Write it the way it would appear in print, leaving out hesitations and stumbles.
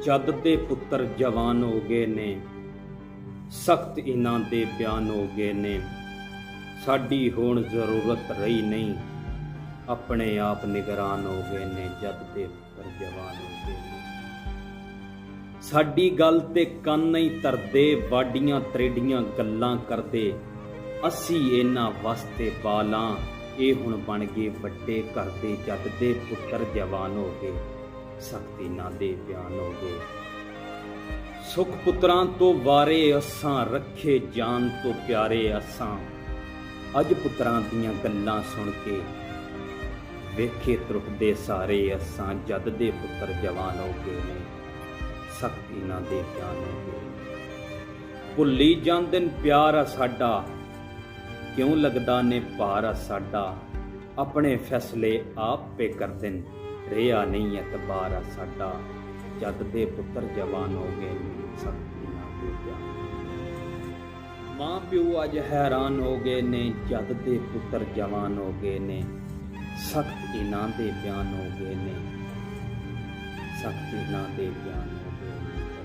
जद दे पुत्र जवान हो गए ने, सख्त इन्हां दे बयान हो गए ने। साडी हुण जरूरत रही नहीं, अपने आप निगरान हो गए ने। जद दे पुत्र जवान हो गए ने। साडी गल ते कंन नहीं धरदे, वाडियां त्रेडियां गल्लां करदे। असी इन्हां वास्ते बालां, ये हुण बन गए वड्डे घर दे। जद दे पुत्र जवान हो गए, सख्त इन्हां दे बयान हो गए। सुख पुत्रां तो वारे असां, रखे जान तो प्यारे असां। अज पुत्रां दियां गल्लां सुन के वेखे त्रुटदे सारे असां। जद दे पुत्र जवान हो गए ने, सख्त इन्हां दे बयान हो गए। भुल्ली जांदे न प्यार साडा, क्यों लगदा ने भार साडा। अपने फैसले आप पे करदे न, रेहा नहीं एतबार साडा। जद दे पुत्र जवान हो गए, सख्त इन्हां दे बयान। मां प्यो अज हैरान हो गए ने। जद दे पुत्र जवान हो गए ने, सख्त इन्हां दे बयान हो गए ने। सख्त इन्हां दे बयान हो गए ने।